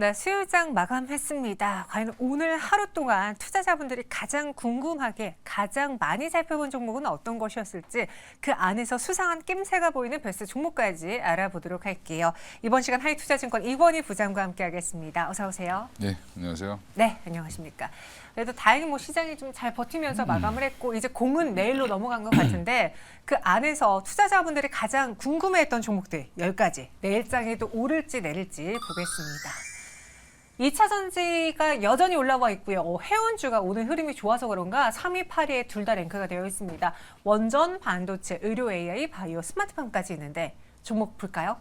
네, 수요일장 마감했습니다. 과연 오늘 하루 동안 투자자분들이 가장 궁금하게 가장 많이 살펴본 종목은 어떤 것이었을지 그 안에서 수상한 낌새가 보이는 베스트 종목까지 알아보도록 할게요. 이번 시간 하이투자증권 이권희 부장과 함께하겠습니다. 어서 오세요. 네, 안녕하세요. 네, 안녕하십니까. 그래도 다행히 시장이 좀 잘 버티면서 마감을 했고 이제 공은 내일로 넘어간 것 같은데 그 안에서 투자자분들이 가장 궁금해했던 종목들 10가지 내일장에도 오를지 내릴지 보겠습니다. 2차 전지가 여전히 올라와 있고요. 해운주가 오늘 흐름이 좋아서 그런가 3위, 8위에 둘 다 랭크가 되어 있습니다. 원전, 반도체, 의료 AI, 바이오, 스마트팜까지 있는데 종목 볼까요?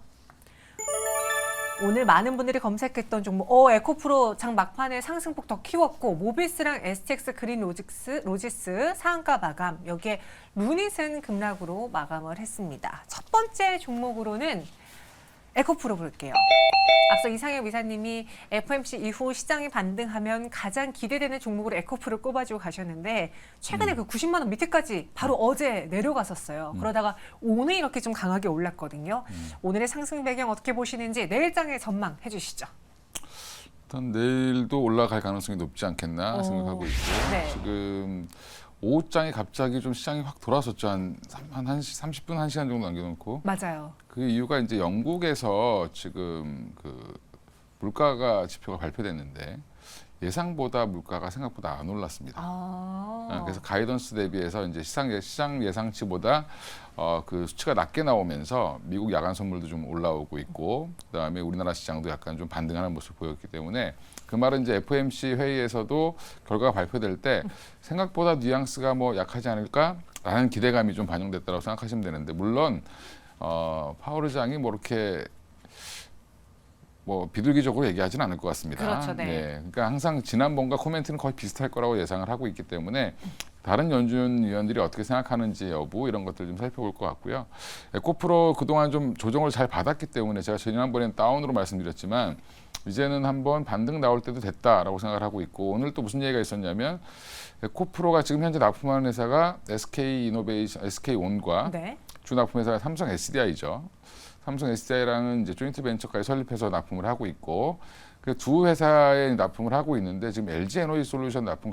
오늘 많은 분들이 검색했던 종목, 에코프로 장 막판에 상승폭 더 키웠고 모비스랑 STX 그린 로지스 상한가 마감, 여기에 루닛은 급락으로 마감을 했습니다. 첫 번째 종목으로는 에코프로 볼게요. 앞서 이상혁 이사님이 FOMC 이후 시장이 반등하면 가장 기대되는 종목으로 에코프를 꼽아주고 가셨는데 최근에 그 90만 원 밑에까지 바로 어제 내려갔었어요. 그러다가 오늘 이렇게 좀 강하게 올랐거든요. 오늘의 상승 배경 어떻게 보시는지 내일장의 전망해 주시죠. 일단 내일도 올라갈 가능성이 높지 않겠나 생각하고 있고 네. 지금 오후장에 갑자기 좀 시장이 확 돌아섰죠. 한 30분, 1시간 정도 남겨놓고. 맞아요. 그 이유가 이제 영국에서 지금 그 물가가 지표가 발표됐는데 예상보다 물가가 생각보다 안 올랐습니다. 그래서 가이던스 대비해서 이제 시장 예상치보다 그 수치가 낮게 나오면서 미국 야간 선물도 좀 올라오고 있고 그다음에 우리나라 시장도 약간 좀 반등하는 모습을 보였기 때문에 그 말은 이제 FOMC 회의에서도 결과가 발표될 때 생각보다 뉘앙스가 약하지 않을까라는 기대감이 좀 반영됐다고 생각하시면 되는데 물론 파월 의장이 이렇게 비둘기적으로 얘기하지는 않을 것 같습니다. 그렇죠, 네. 그러니까 항상 지난번과 코멘트는 거의 비슷할 거라고 예상을 하고 있기 때문에 다른 연준 위원들이 어떻게 생각하는지 여부 이런 것들 좀 살펴볼 것 같고요. 에코프로 그동안 좀 조정을 잘 받았기 때문에 제가 지난번에는 다운으로 말씀드렸지만 이제는 한번 반등 나올 때도 됐다라고 생각을 하고 있고 오늘 또 무슨 얘기가 있었냐면 에코프로가 지금 현재 납품하는 회사가 SK온과 네. 주납품 회사가 삼성 SDI죠. 삼성 SDI랑은 이제 조인트 벤처까지 설립해서 납품을 하고 있고 그 두 회사에 납품을 하고 있는데 지금 LG 에너지 솔루션 납품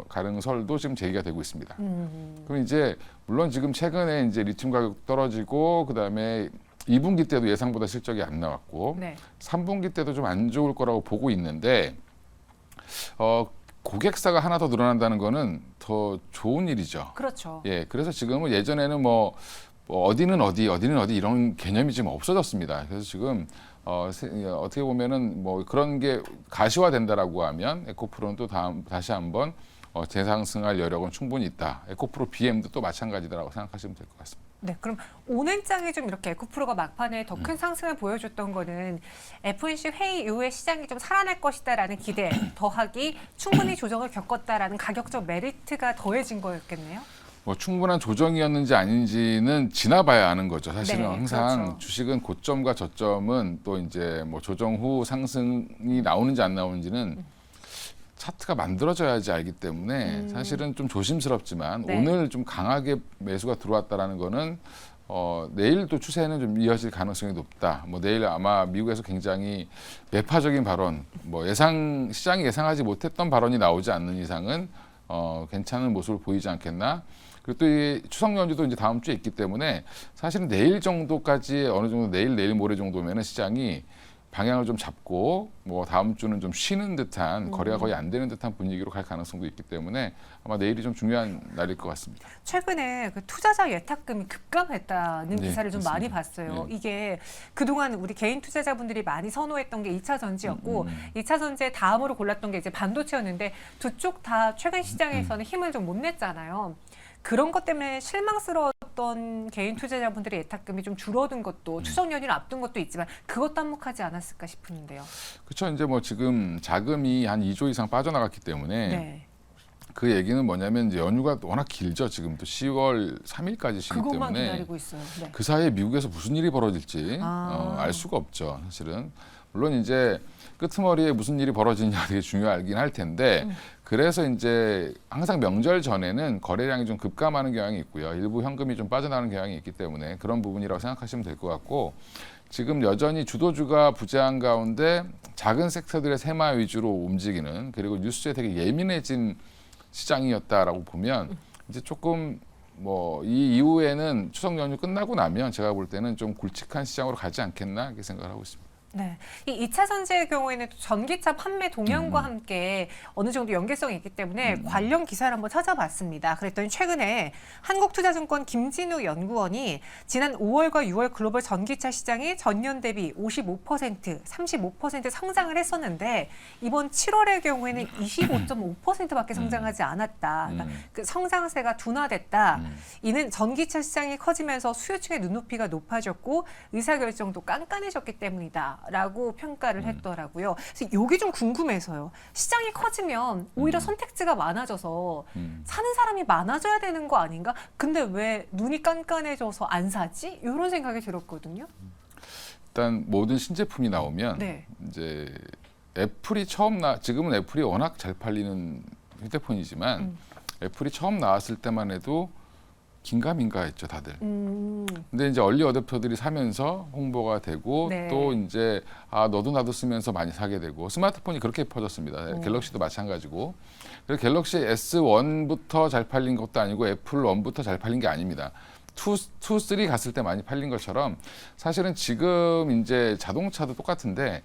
가능설도 지금 제기가 되고 있습니다. 그럼 이제 물론 지금 최근에 이제 리튬 가격 떨어지고 그다음에 2분기 때도 예상보다 실적이 안 나왔고 네. 3분기 때도 좀 안 좋을 거라고 보고 있는데 고객사가 하나 더 늘어난다는 거는 더 좋은 일이죠. 그렇죠. 그래서 지금은 예전에는 어디는 어디 이런 개념이 지금 없어졌습니다. 그래서 지금 어떻게 보면은 그런 게 가시화된다라고 하면 에코프로는 또 다시 한번 재상승할 여력은 충분히 있다. 에코프로 BM도 또 마찬가지다라고 생각하시면 될 것 같습니다. 네, 그럼 오늘장에 좀 이렇게 에코프로가 막판에 더 큰 상승을 보여줬던 거는 FOMC 회의 이후에 시장이 좀 살아날 것이다라는 기대 더하기 충분히 조정을 겪었다라는 가격적 메리트가 더해진 거였겠네요. 충분한 조정이었는지 아닌지는 지나봐야 아는 거죠. 사실은 네, 항상 그렇죠. 주식은 고점과 저점은 또 이제 조정 후 상승이 나오는지 안 나오는지는 차트가 만들어져야지 알기 때문에 사실은 좀 조심스럽지만 네. 오늘 좀 강하게 매수가 들어왔다라는 거는 내일도 추세는 좀 이어질 가능성이 높다. 내일 아마 미국에서 굉장히 매파적인 발언, 시장이 예상하지 못했던 발언이 나오지 않는 이상은 괜찮은 모습을 보이지 않겠나. 그리고 또 이 추석 연휴도 이제 다음 주에 있기 때문에 사실은 내일 정도까지 어느 정도 내일 모레 정도면은 시장이 방향을 좀 잡고 다음 주는 좀 쉬는 듯한 거래가 거의 안 되는 듯한 분위기로 갈 가능성도 있기 때문에 아마 내일이 좀 중요한 날일 것 같습니다. 최근에 그 투자자 예탁금이 급감했다는 네, 기사를 좀 많이 맞습니다. 봤어요. 네. 이게 그동안 우리 개인 투자자분들이 많이 선호했던 게 2차 전지였고 2차 전지의 다음으로 골랐던 게 이제 반도체였는데 두 쪽 다 최근 시장에서는 힘을 좀 못 냈잖아요. 그런 것 때문에 실망스러웠던 개인 투자자분들의 예탁금이 좀 줄어든 것도 추석 연휴를 앞둔 것도 있지만 그것도 한몫하지 않았을까 싶은데요. 그렇죠. 이제 지금 자금이 한 2조 이상 빠져나갔기 때문에 네. 그 얘기는 뭐냐면 이제 연휴가 워낙 길죠. 지금 또 10월 3일까지 쉬기 그것만 때문에 기다리고 있어요. 네. 그 사이에 미국에서 무슨 일이 벌어질지 아. 알 수가 없죠. 사실은 물론 이제 끄트머리에 무슨 일이 벌어지냐 되게 중요하긴 할 텐데 그래서 이제 항상 명절 전에는 거래량이 좀 급감하는 경향이 있고요. 일부 현금이 좀 빠져나가는 경향이 있기 때문에 그런 부분이라고 생각하시면 될 것 같고 지금 여전히 주도주가 부재한 가운데 작은 섹터들의 세마 위주로 움직이는 그리고 뉴스에 되게 예민해진 시장이었다라고 보면 이제 조금 뭐 이 이후에는 추석 연휴 끝나고 나면 제가 볼 때는 좀 굵직한 시장으로 가지 않겠나 이렇게 생각을 하고 있습니다. 네, 이 2차 전지의 경우에는 또 전기차 판매 동향과 함께 어느 정도 연계성이 있기 때문에 관련 기사를 한번 찾아봤습니다. 그랬더니 최근에 한국투자증권 김진우 연구원이 지난 5월과 6월 글로벌 전기차 시장이 전년 대비 55%, 35% 성장을 했었는데 이번 7월의 경우에는 25.5%밖에 성장하지 않았다. 그러니까 그 성장세가 둔화됐다. 이는 전기차 시장이 커지면서 수요층의 눈높이가 높아졌고 의사결정도 깐깐해졌기 때문이다. 라고 평가를 했더라고요. 그래서 이게 좀 궁금해서요. 시장이 커지면 오히려 선택지가 많아져서 사는 사람이 많아져야 되는 거 아닌가? 근데 왜 눈이 깐깐해져서 안 사지? 이런 생각이 들었거든요. 일단 모든 신제품이 나오면 네. 이제 애플이 지금은 애플이 워낙 잘 팔리는 휴대폰이지만 애플이 처음 나왔을 때만 해도 긴가민가했죠 다들. 근데 이제 얼리 어댑터들이 사면서 홍보가 되고 네. 또 이제 너도 나도 쓰면서 많이 사게 되고 스마트폰이 그렇게 퍼졌습니다. 갤럭시도 마찬가지고. 그래서 갤럭시 S1부터 잘 팔린 것도 아니고 애플 1부터 잘 팔린 게 아닙니다. 2, 3 갔을 때 많이 팔린 것처럼 사실은 지금 이제 자동차도 똑같은데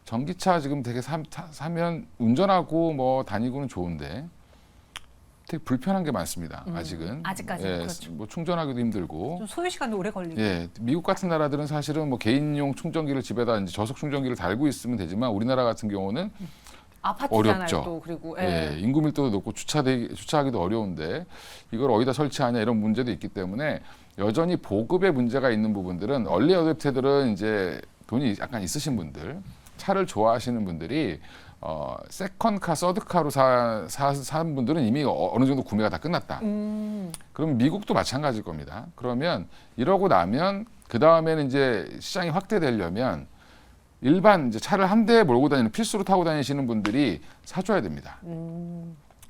전기차 지금 되게 사면 운전하고 뭐 다니고는 좋은데 되게 불편한 게 많습니다. 아직은. 아직까지는 그렇죠. 뭐 충전하기도 힘들고. 좀 소요 시간도 오래 걸리고. 예, 미국 같은 나라들은 사실은 뭐 개인용 충전기를 집에다 이제 저속 충전기를 달고 있으면 되지만 우리나라 같은 경우는 아파트잖아요. 어렵죠. 또 그리고 예, 인구 밀도도 높고 주차하기도 어려운데 이걸 어디다 설치하냐 이런 문제도 있기 때문에 여전히 보급에 문제가 있는 부분들은 얼리 어댑터들은 이제 돈이 약간 있으신 분들, 차를 좋아하시는 분들이 세컨카, 서드카로 산 분들은 이미 어느 정도 구매가 다 끝났다. 그럼 미국도 마찬가지일 겁니다. 그러면 이러고 나면 그 다음에는 이제 시장이 확대되려면 일반 이제 차를 한 대에 몰고 다니는 필수로 타고 다니시는 분들이 사줘야 됩니다.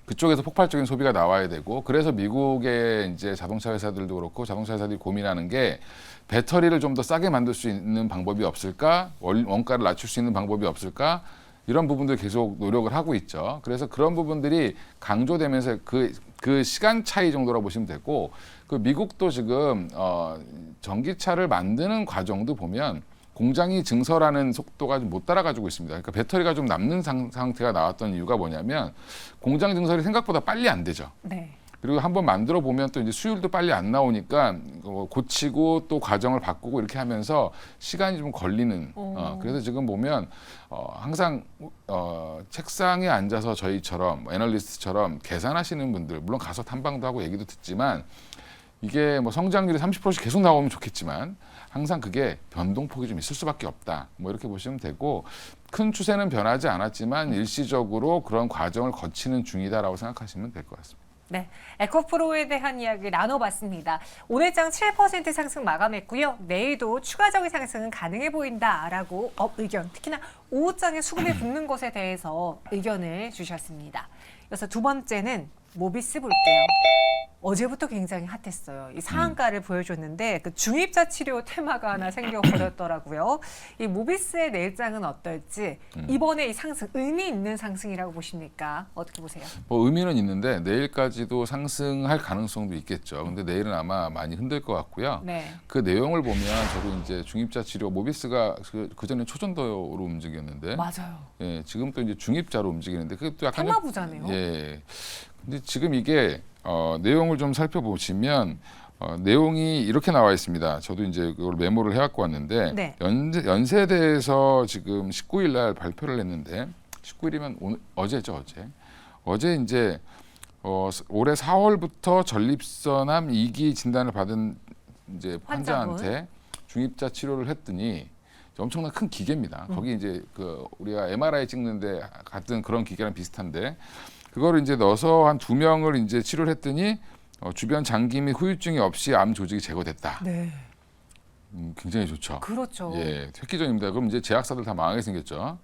그쪽에서 폭발적인 소비가 나와야 되고 그래서 미국의 이제 자동차 회사들도 그렇고 자동차 회사들이 고민하는 게 배터리를 좀 더 싸게 만들 수 있는 방법이 없을까? 원가를 낮출 수 있는 방법이 없을까? 이런 부분들 계속 노력을 하고 있죠. 그래서 그런 부분들이 강조되면서 그 시간 차이 정도라고 보시면 되고 그 미국도 지금 전기차를 만드는 과정도 보면 공장이 증설하는 속도가 좀 못 따라가지고 있습니다. 그러니까 배터리가 좀 남는 상태가 나왔던 이유가 뭐냐면 공장 증설이 생각보다 빨리 안 되죠. 네. 그리고 한번 만들어 보면 또 이제 수율도 빨리 안 나오니까 고치고 또 과정을 바꾸고 이렇게 하면서 시간이 좀 걸리는. 그래서 지금 보면 항상 책상에 앉아서 저희처럼 애널리스트처럼 계산하시는 분들 물론 가서 탐방도 하고 얘기도 듣지만 이게 뭐 성장률이 30%씩 계속 나오면 좋겠지만 항상 그게 변동폭이 좀 있을 수밖에 없다. 뭐 이렇게 보시면 되고 큰 추세는 변하지 않았지만 일시적으로 그런 과정을 거치는 중이다라고 생각하시면 될 것 같습니다. 네, 에코프로에 대한 이야기 나눠봤습니다. 오늘 장 7% 상승 마감했고요. 내일도 추가적인 상승은 가능해 보인다라고 의견, 특히나 오후장에 수급이 붙는 것에 대해서 의견을 주셨습니다. 그래서 두 번째는 모비스 볼게요. 어제부터 굉장히 핫했어요. 이 상한가를 보여줬는데 그 중입자 치료 테마가 하나 생겨버렸더라고요. 이 모비스의 내일장은 어떨지 이번에 이 상승 의미 있는 상승이라고 보십니까? 어떻게 보세요? 뭐 의미는 있는데 내일까지도 상승할 가능성도 있겠죠. 근데 내일은 아마 많이 흔들 것 같고요. 네. 그 내용을 보면 저도 이제 중입자 치료 모비스가 그 전에 초전도로 움직였는데 맞아요. 예, 지금 또 이제 중입자로 움직이는데 그것도 약간 테마부자네요. 예. 근데 지금 이게 내용을 좀 살펴보시면 내용이 이렇게 나와 있습니다. 저도 이제 이걸 메모를 해갖고 왔는데 네. 연세대에서 지금 19일 날 발표를 했는데 19일이면 어제죠, 어제. 어제 이제 올해 4월부터 전립선암 2기 진단을 받은 이제 환자한테 중입자 치료를 했더니 엄청난 큰 기계입니다. 거기 이제 그 우리가 MRI 찍는데 같은 그런 기계랑 비슷한데 그거를 이제 넣어서 한 2명을 이제 치료를 했더니 주변 장기 및 후유증이 없이 암 조직이 제거됐다. 네. 굉장히 좋죠. 그렇죠. 예, 획기적입니다. 그럼 이제 제약사들 다 망하게 생겼죠.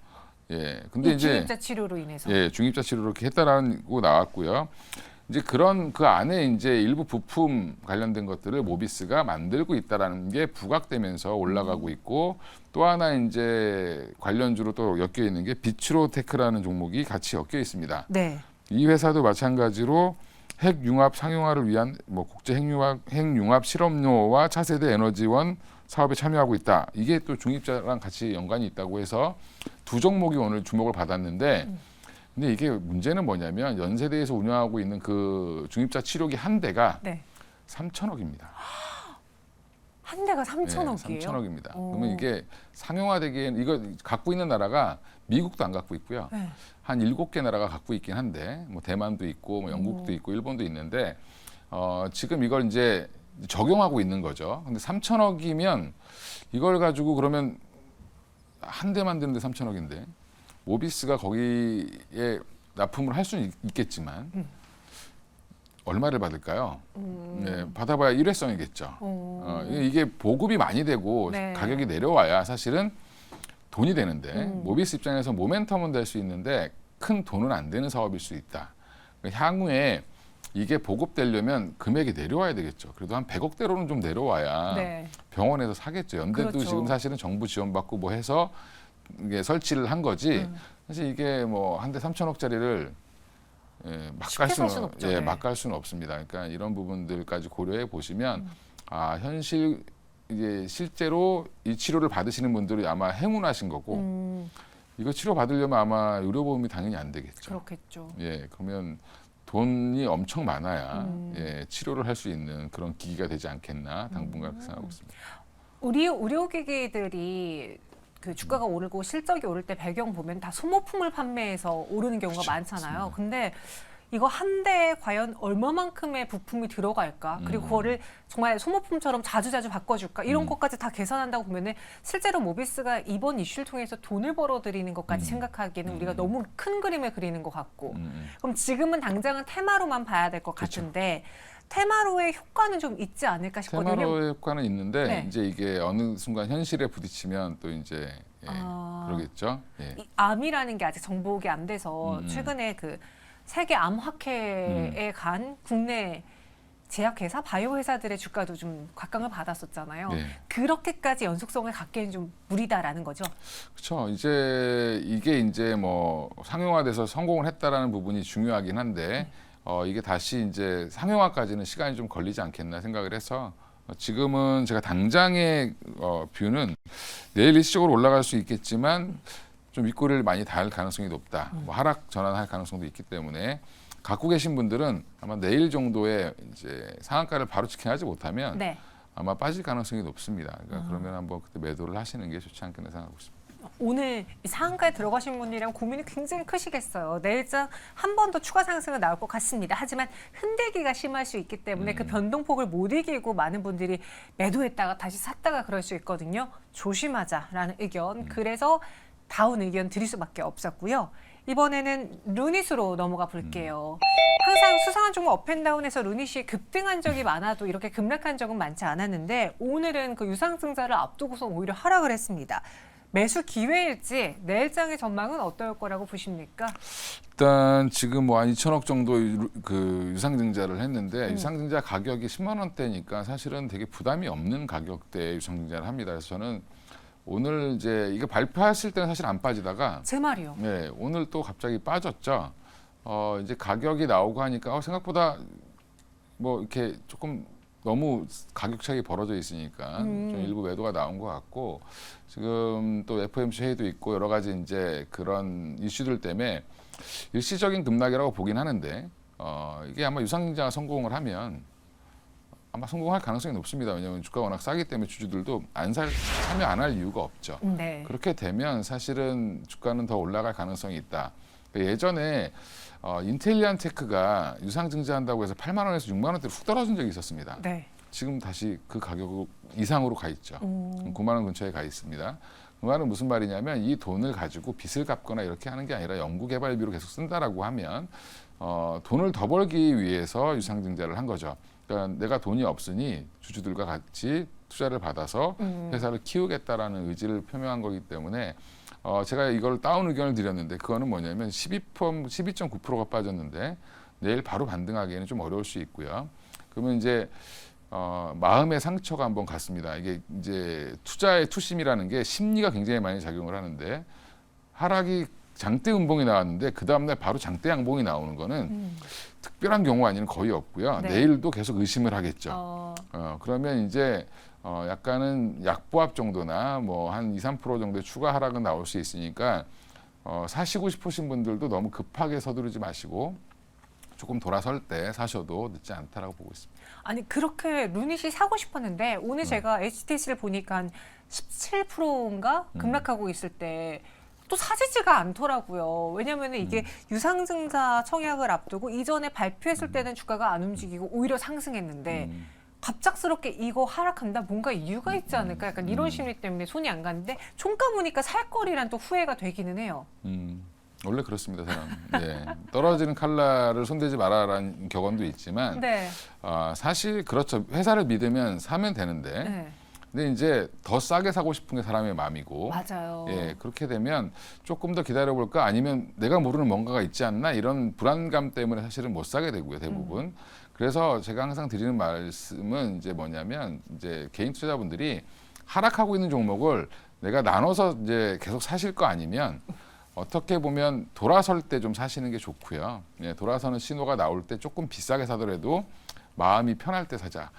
예, 근데 이제 중입자 치료로 인해서. 예, 중입자 치료로 이렇게 했다라고 나왔고요. 이제 그런 그 안에 이제 일부 부품 관련된 것들을 모비스가 만들고 있다라는 게 부각되면서 올라가고 있고, 또 하나 이제 관련주로 또 엮여 있는 게 비츠로테크라는 종목이 같이 엮여 있습니다. 네. 이 회사도 마찬가지로 핵융합 상용화를 위한 뭐 국제 핵융합 실험료와 차세대 에너지원 사업에 참여하고 있다. 이게 또 중입자랑 같이 연관이 있다고 해서 두 종목이 오늘 주목을 받았는데, 근데 이게 문제는 뭐냐면 연세대에서 운영하고 있는 그 중입자 치료기 한 대가 네. 3천억입니다. 한 대가 3천억이에요? 3천억입니다. 그러면 이게 상용화되기에는 이거 갖고 있는 나라가 미국도 안 갖고 있고요. 네. 한 7개 나라가 갖고 있긴 한데, 뭐 대만도 있고 뭐 영국도 있고 일본도 있는데, 지금 이걸 이제 적용하고 있는 거죠. 근데 3천억이면 이걸 가지고 그러면 한 대 만드는데 3천억인데 모비스가 거기에 납품을 할 수는 있겠지만 얼마를 받을까요? 네, 받아봐야 일회성이겠죠. 이게 보급이 많이 되고 네. 가격이 내려와야 사실은 돈이 되는데 모비스 입장에서 모멘텀은 될 수 있는데 큰 돈은 안 되는 사업일 수 있다. 향후에 이게 보급되려면 금액이 내려와야 되겠죠. 그래도 한 100억대로는 좀 내려와야 네. 병원에서 사겠죠. 연대도 그렇죠. 지금 사실은 정부 지원받고 뭐 해서 이게 설치를 한 거지. 사실 이게 뭐 한 대 3천억짜리를 막 쉽게 갈 살 수는 수는 없죠. 네. 막 갈 수는 없습니다. 그러니까 이런 부분들까지 고려해 보시면 현실 이제 실제로 이 치료를 받으시는 분들이 아마 행운하신 거고 이거 치료 받으려면 아마 의료보험이 당연히 안 되겠죠. 그렇겠죠. 예, 그러면 돈이 엄청 많아야 치료를 할 수 있는 그런 기기가 되지 않겠나 당분간 그렇게 생각하고 있습니다. 우리 의료기기들이 그 주가가 오르고 실적이 오를 때 배경 보면 다 소모품을 판매해서 오르는 경우가 그렇죠. 많잖아요. 맞습니다. 근데 이거 한 대에 과연 얼마만큼의 부품이 들어갈까? 그리고 그거를 정말 소모품처럼 자주자주 바꿔줄까? 이런 것까지 다 계산한다고 보면은 실제로 모비스가 이번 이슈를 통해서 돈을 벌어들이는 것까지 생각하기에는 우리가 너무 큰 그림을 그리는 것 같고, 그럼 지금은 당장은 테마로만 봐야 될 것 그렇죠. 같은데 테마로의 효과는 좀 있지 않을까 싶거든요. 테마로의 효과는 있는데 네. 이제 이게 어느 순간 현실에 부딪히면 또 이제 그러겠죠. 예. 이 암이라는 게 아직 정복이 안 돼서 최근에 그 세계 암학회에 간 국내 제약회사, 바이오 회사들의 주가도 좀 곽강을 받았었잖아요. 네. 그렇게까지 연속성을 갖기에는 좀 무리다라는 거죠. 그렇죠. 이제 이게 이제 뭐 상용화돼서 성공을 했다라는 부분이 중요하긴 한데 이게 다시 이제 상용화까지는 시간이 좀 걸리지 않겠나 생각을 해서 지금은 제가 당장의 뷰는 내일 일시적으로 올라갈 수 있겠지만 좀 윗꼬리를 많이 달 가능성이 높다. 뭐 하락 전환할 가능성도 있기 때문에 갖고 계신 분들은 아마 내일 정도에 이제 상한가를 바로 지켜하지 못하면 네. 아마 빠질 가능성이 높습니다. 그러니까 그러면 한번 그때 매도를 하시는 게 좋지 않겠나 생각하고 있습니다. 오늘 이 상한가에 들어가신 분이랑 고민이 굉장히 크시겠어요. 내일장 한 번 더 추가 상승은 나올 것 같습니다. 하지만 흔들기가 심할 수 있기 때문에 그 변동폭을 못 이기고 많은 분들이 매도했다가 다시 샀다가 그럴 수 있거든요. 조심하자라는 의견. 그래서 다운 의견 드릴 수밖에 없었고요. 이번에는 루닛으로 넘어가 볼게요. 항상 수상한 종목 업앤다운에서 루닛이 급등한 적이 많아도 이렇게 급락한 적은 많지 않았는데 오늘은 그 유상증자를 앞두고서 오히려 하락을 했습니다. 매수 기회일지 내일장의 전망은 어떨 거라고 보십니까? 일단 지금 뭐 한 2천억 정도 그 유상증자를 했는데 유상증자 가격이 10만 원대니까 사실은 되게 부담이 없는 가격대에 유상증자를 합니다. 그래서 저는 오늘 이제 이거 발표했을 때는 사실 안 빠지다가 제 말이요. 네, 오늘 또 갑자기 빠졌죠. 이제 가격이 나오고 하니까 생각보다 뭐 이렇게 조금 너무 가격 차익이 벌어져 있으니까 좀 일부 매도가 나온 것 같고 지금 또 FOMC 회의도 있고 여러 가지 이제 그런 이슈들 때문에 일시적인 급락이라고 보긴 하는데 이게 아마 유상증자가 성공을 하면 아마 성공할 가능성이 높습니다. 왜냐하면 주가가 워낙 싸기 때문에 주주들도 참여 안 할 이유가 없죠. 네. 그렇게 되면 사실은 주가는 더 올라갈 가능성이 있다. 예전에 인텔리안 테크가 유상증자한다고 해서 8만 원에서 6만 원대로 훅 떨어진 적이 있었습니다. 네. 지금 다시 그 가격 이상으로 가 있죠. 9만 원 근처에 가 있습니다. 그 말은 무슨 말이냐면 이 돈을 가지고 빚을 갚거나 이렇게 하는 게 아니라 연구개발비로 계속 쓴다라고 하면 돈을 더 벌기 위해서 유상증자를 한 거죠. 그러니까 내가 돈이 없으니 주주들과 같이 투자를 받아서 회사를 키우겠다라는 의지를 표명한 거기 때문에 제가 이걸 다운 의견을 드렸는데 그거는 뭐냐면 12.9%가 빠졌는데 내일 바로 반등하기에는 좀 어려울 수 있고요. 그러면 이제 마음의 상처가 한번 갔습니다. 이게 이제 투자의 투심이라는 게 심리가 굉장히 많이 작용을 하는데 하락이 장대 음봉이 나왔는데 그 다음날 바로 장대 양봉이 나오는 거는 특별한 경우가 아니면 거의 없고요. 네. 내일도 계속 의심을 하겠죠. 그러면 이제 약간은 약보합 정도나 뭐 한 2~3% 정도의 추가 하락은 나올 수 있으니까 사시고 싶으신 분들도 너무 급하게 서두르지 마시고 조금 돌아설 때 사셔도 늦지 않다라고 보고 있습니다. 아니 그렇게 루닛이 사고 싶었는데 오늘 제가 HTS를 보니까 한 17%인가 급락하고 있을 때 또 사지지가 않더라고요. 왜냐하면 이게 유상증자 청약을 앞두고 이전에 발표했을 때는 주가가 안 움직이고 오히려 상승했는데 갑작스럽게 이거 하락한다? 뭔가 이유가 있지 않을까? 약간 이런 심리 때문에 손이 안 가는데 종가 보니까 살 거리란 또 후회가 되기는 해요. 원래 그렇습니다, 사람. 예. 떨어지는 칼날을 손대지 마라라는 격언도 있지만 네. 사실 그렇죠. 회사를 믿으면 사면 되는데 네. 근데 이제 더 싸게 사고 싶은 게 사람의 마음이고 맞아요. 예, 그렇게 되면 조금 더 기다려볼까 아니면 내가 모르는 뭔가가 있지 않나 이런 불안감 때문에 사실은 못 사게 되고요, 대부분. 그래서 제가 항상 드리는 말씀은 이제 뭐냐면 이제 개인 투자자분들이 하락하고 있는 종목을 내가 나눠서 이제 계속 사실 거 아니면 어떻게 보면 돌아설 때 좀 사시는 게 좋고요. 예, 돌아서는 신호가 나올 때 조금 비싸게 사더라도 마음이 편할 때 사자.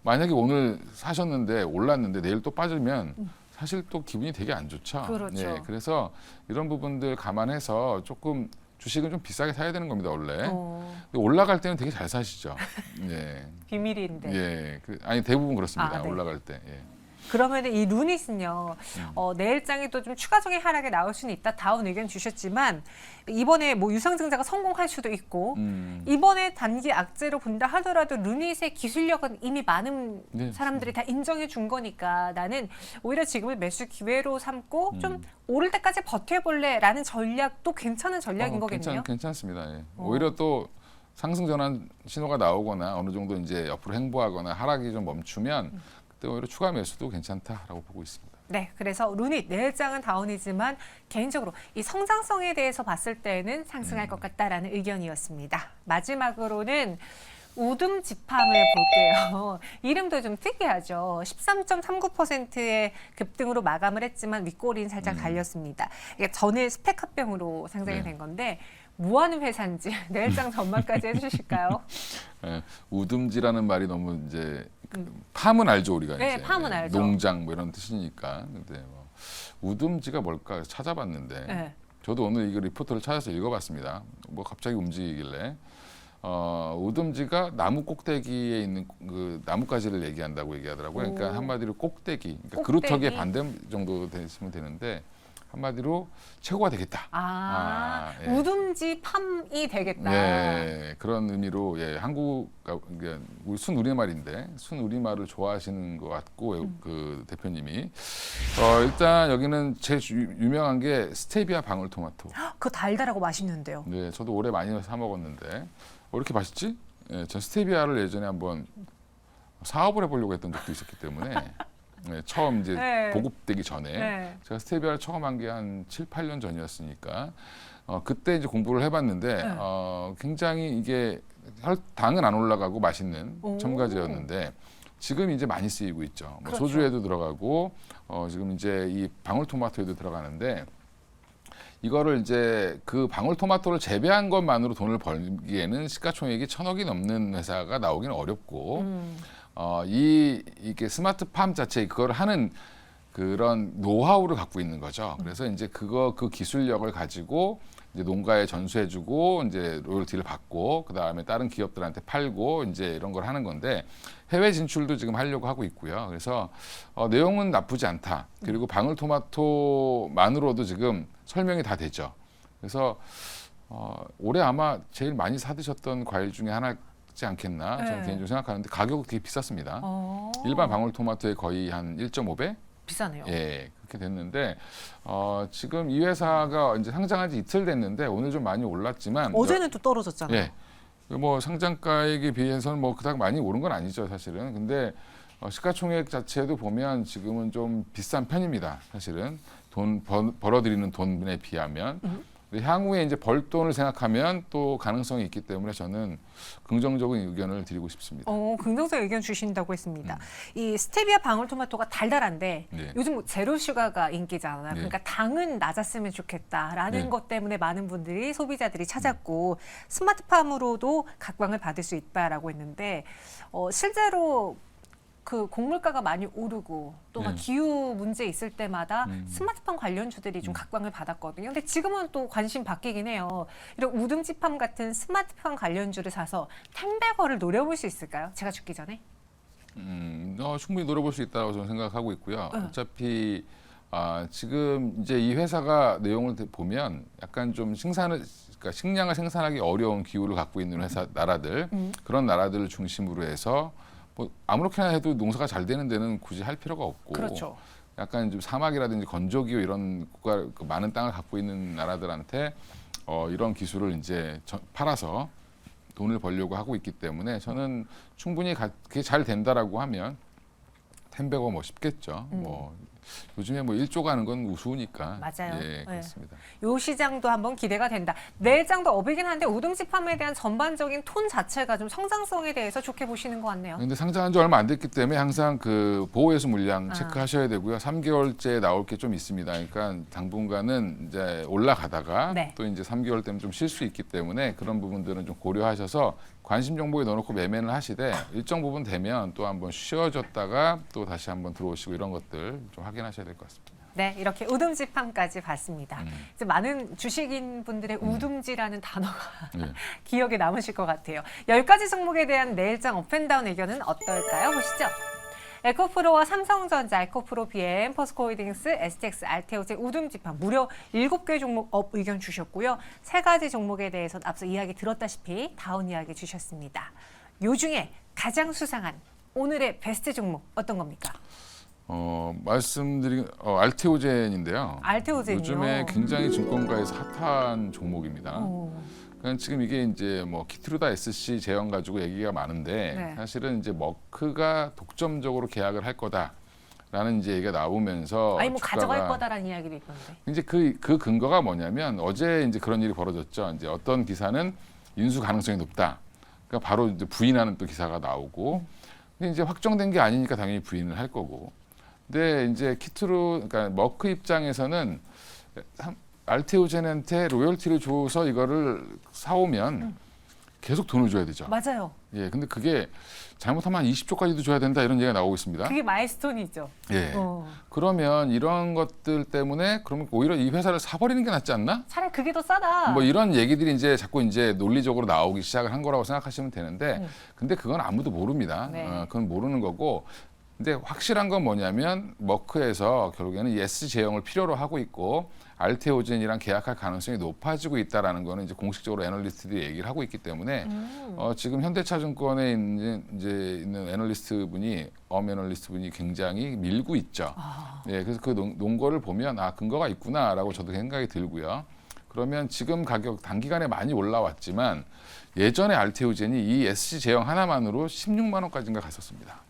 만약에 오늘 사셨는데 올랐는데 내일 또 빠지면 사실 또 기분이 되게 안 좋죠. 그렇죠. 예, 그래서 이런 부분들 감안해서 조금 주식은 좀 비싸게 사야 되는 겁니다, 원래. 근데 올라갈 때는 되게 잘 사시죠. 예. 비밀인데. 예. 아니 대부분 그렇습니다. 네. 올라갈 때. 예. 그러면 이 루닛은요, 내일장에 또 좀 추가적인 하락이 나올 수는 있다. 다운 의견 주셨지만, 이번에 뭐 유상증자가 성공할 수도 있고, 이번에 단기 악재로 본다 하더라도 루닛의 기술력은 이미 많은 네, 사람들이 다 인정해 준 거니까 나는 오히려 지금을 매수 기회로 삼고 좀 오를 때까지 버텨볼래라는 전략도 괜찮은 전략인 거겠네요. 괜찮습니다. 예. 오히려 또 상승 전환 신호가 나오거나 어느 정도 이제 옆으로 행보하거나 하락이 좀 멈추면 그때 오히려 추가 매수도 괜찮다라고 보고 있습니다. 네, 그래서 루닛 내일장은 다운이지만 개인적으로 이 성장성에 대해서 봤을 때는 상승할 것 같다라는 의견이었습니다. 마지막으로는 우듬지팜을 볼게요. 이름도 좀 특이하죠. 13.39%의 급등으로 마감을 했지만 윗꼬리는 살짝 달렸습니다. 이게 전일 스펙 합병으로 상장이 된 건데 뭐 하는 회사인지 내일장 전망까지 해주실까요? 예, 우듬지라는 말이 너무 이제 팜은 알죠 우리가 네, 이제 팜은 알죠. 농장 뭐 이런 뜻이니까. 근데 뭐 우듬지가 뭘까 찾아봤는데 네. 저도 오늘 이거 리포터를 찾아서 읽어봤습니다. 뭐 갑자기 움직이길래 우듬지가 나무 꼭대기에 있는 그 나뭇가지를 얘기한다고 얘기하더라고요. 그러니까 한마디로 꼭대기, 그러니까 꼭대기. 그루터기의 반대 정도 되시면 되는데 한마디로 최고가 되겠다. 예. 우듬지 팜이 되겠다. 예, 그런 의미로 예, 한국 그러니까 우리 순우리말인데 순우리말을 좋아하시는 것 같고 그 대표님이 일단 여기는 제일 유명한 게 스테비아 방울토마토. 그거 달달하고 맛있는데요. 네, 저도 올해 많이 사 먹었는데 왜 이렇게 맛있지? 예, 전 스테비아를 예전에 한번 사업을 해보려고 했던 적도 있었기 때문에 네, 처음 이제 네. 보급되기 전에 네. 제가 스테비아를 처음 한 게 한 7, 8년 전이었으니까 그때 이제 공부를 해봤는데 네. 굉장히 이게 당은 안 올라가고 맛있는 오. 첨가제였는데 지금 이제 많이 쓰이고 있죠. 뭐 그렇죠. 소주에도 들어가고 지금 이제 이 방울토마토에도 들어가는데 이거를 이제 그 방울토마토를 재배한 것만으로 돈을 벌기에는 시가총액이 1,000억이 넘는 회사가 나오기는 어렵고 이게 스마트팜 자체 그걸 하는 그런 노하우를 갖고 있는 거죠. 그래서 이제 그 기술력을 가지고 이제 농가에 전수해주고 이제 로열티를 받고 그 다음에 다른 기업들한테 팔고 이제 이런 걸 하는 건데 해외 진출도 지금 하려고 하고 있고요. 그래서 내용은 나쁘지 않다. 그리고 방울토마토만으로도 지금 설명이 다 되죠. 그래서 올해 아마 제일 많이 사드셨던 과일 중에 하나지 않겠나 저는 네. 개인적으로 생각하는데 가격이 되게 비쌌습니다. 어. 일반 방울토마토의 거의 한 1.5배? 비싸네요. 예, 그렇게 됐는데 지금 이 회사가 이제 상장한 지 이틀 됐는데 오늘 좀 많이 올랐지만 어제는 또 떨어졌잖아요. 예, 뭐 상장가액에 비해서는 뭐 그닥 많이 오른 건 아니죠, 사실은. 근데 시가총액 자체도 보면 지금은 좀 비싼 편입니다, 사실은. 돈 벌어들이는 돈에 비하면. 근데 향후에 이제 벌돈을 생각하면 또 가능성이 있기 때문에 저는 긍정적인 의견을 드리고 싶습니다. 긍정적 의견 주신다고 했습니다. 이 스테비아 방울토마토가 달달한데 네. 요즘 뭐 제로 슈가가 인기잖아요. 네. 그러니까 당은 낮았으면 좋겠다라는 네. 것 때문에 많은 분들이 소비자들이 찾았고 스마트팜으로도 각광을 받을 수 있다라고 했는데 실제로 그 곡물가가 많이 오르고 또 막 네. 기후 문제 있을 때마다 스마트팜 관련주들이 좀 각광을 받았거든요. 근데 지금은 또 관심 바뀌긴 해요. 이런 우등지팜 같은 스마트팜 관련주를 사서 템베거를 노려볼 수 있을까요? 제가 죽기 전에? 충분히 노려볼 수 있다고 저는 생각하고 있고요. 어차피 지금 이제 이 회사가 내용을 보면 약간 좀 그러니까 식량을 생산하기 어려운 기후를 갖고 있는 나라들 그런 나라들을 중심으로 해서 뭐 아무렇게나 해도 농사가 잘 되는 데는 굳이 할 필요가 없고 그렇죠. 약간 좀 사막이라든지 건조기후 이런 많은 땅을 갖고 있는 나라들한테 이런 기술을 이제 팔아서 돈을 벌려고 하고 있기 때문에 저는 충분히 그게 잘 된다라고 하면 템베거 뭐 쉽겠죠. 뭐 요즘에 뭐 1조 가는 건 우스우니까. 맞아요. 예, 그렇습니다. 요 시장도 한번 기대가 된다. 내장도 업이긴 한데 우등지팜에 대한 전반적인 톤 자체가 좀 성장성에 대해서 좋게 보시는 것 같네요. 근데 상장한 지 얼마 안 됐기 때문에 항상 그 보호해수 물량 체크하셔야 되고요. 3개월째 나올 게 좀 있습니다. 그러니까 당분간은 이제 올라가다가 네. 또 이제 3개월 때문에 좀 쉴 수 있기 때문에 그런 부분들은 좀 고려하셔서 관심 정보에 넣어놓고 매매를 하시되 일정 부분 되면 또 한번 쉬어졌다가 또 다시 한번 들어오시고 이런 것들 좀 확인하셔야 될 것 같습니다. 네, 이렇게 우등지팜까지 봤습니다. 이제 많은 주식인 분들의 우등지라는 단어가 네. 기억에 남으실 것 같아요. 10가지 종목에 대한 내일장 업앤다운 의견은 어떨까요? 보시죠. 에코프로와 삼성전자, 에코프로 BM, 포스코홀딩스, STX, 알테오제, 우등지팜 무려 7개 종목 업 의견 주셨고요. 3가지 종목에 대해서는 앞서 이야기 들었다시피 다운 이야기 주셨습니다. 요 중에 가장 수상한 오늘의 베스트 종목 어떤 겁니까? 말씀드린 알테오젠인데요. 알테오젠이요. 요즘에 굉장히 증권가에서 핫한 종목입니다. 그러니까 지금 이게 이제 뭐 키트루다 SC 제형 가지고 얘기가 많은데 네. 사실은 이제 머크가 독점적으로 계약을 할 거다라는 이제 얘기가 나오면서 아니 뭐 가져갈 주가가 거다라는 이야기도 있던데. 이제 그 근거가 뭐냐면 어제 이제 그런 일이 벌어졌죠. 이제 어떤 기사는 인수 가능성이 높다. 그러니까 바로 이제 부인하는 또 기사가 나오고 근데 이제 확정된 게 아니니까 당연히 부인을 할 거고. 근데 이제 그러니까 머크 입장에서는 알테오젠한테 로열티를 줘서 이거를 사오면 계속 돈을 줘야 되죠. 맞아요. 예, 근데 그게 잘못하면 한 20조까지도 줘야 된다 이런 얘기가 나오고 있습니다. 그게 마일스톤이죠. 예. 그러면 이런 것들 때문에 그러면 오히려 이 회사를 사버리는 게 낫지 않나? 차라리 그게 더 싸다. 뭐 이런 얘기들이 이제 자꾸 이제 논리적으로 나오기 시작을 한 거라고 생각하시면 되는데, 근데 그건 아무도 모릅니다. 네. 그건 모르는 거고. 근데 확실한 건 뭐냐면 머크에서 결국에는 예스 제형을 필요로 하고 있고 알테오젠이랑 계약할 가능성이 높아지고 있다라는 거는 이제 공식적으로 애널리스트들이 얘기를 하고 있기 때문에 지금 현대차증권에 있는 애널리스트 분이 애널리스트 분이 굉장히 밀고 있죠. 예, 그래서 그 논거를 보면 근거가 있구나라고 저도 생각이 들고요. 그러면 지금 가격 단기간에 많이 올라왔지만 예전에 알테오젠이 이 SC 제형 하나만으로 16만 원까지인가 갔었습니다.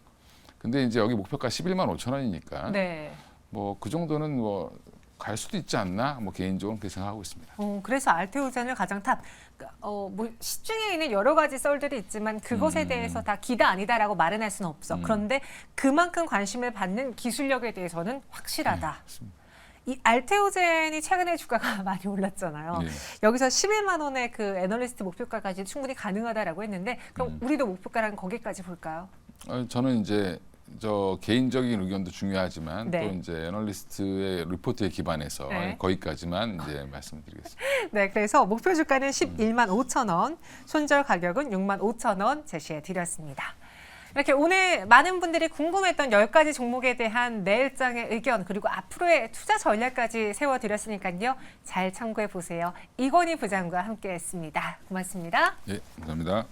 근데 이제 여기 목표가 11만 5천 원이니까 네. 뭐 그 정도는 뭐 갈 수도 있지 않나 뭐 개인적으로 그렇게 생각하고 있습니다. 그래서 알테오젠을 가장 뭐 시중에 있는 여러 가지 썰들이 있지만 그것에 대해서 다 기다 아니다라고 말은 할 수는 없어. 그런데 그만큼 관심을 받는 기술력에 대해서는 확실하다. 맞습니다. 이 알테오젠이 최근에 주가가 많이 올랐잖아요. 네. 여기서 11만 원의 그 애널리스트 목표가까지 충분히 가능하다라고 했는데 그럼 우리도 목표가랑 거기까지 볼까요? 저는 이제 저 개인적인 의견도 중요하지만 네. 또 이제 애널리스트의 리포트에 기반해서 네. 거기까지만 이제 말씀드리겠습니다. 네, 그래서 목표 주가는 11만 5천 원, 손절 가격은 6만 5천 원 제시해 드렸습니다. 이렇게 오늘 많은 분들이 궁금했던 10가지 종목에 대한 내일장의 의견 그리고 앞으로의 투자 전략까지 세워드렸으니까요. 잘 참고해 보세요. 이건희 부장과 함께했습니다. 고맙습니다. 예, 감사합니다.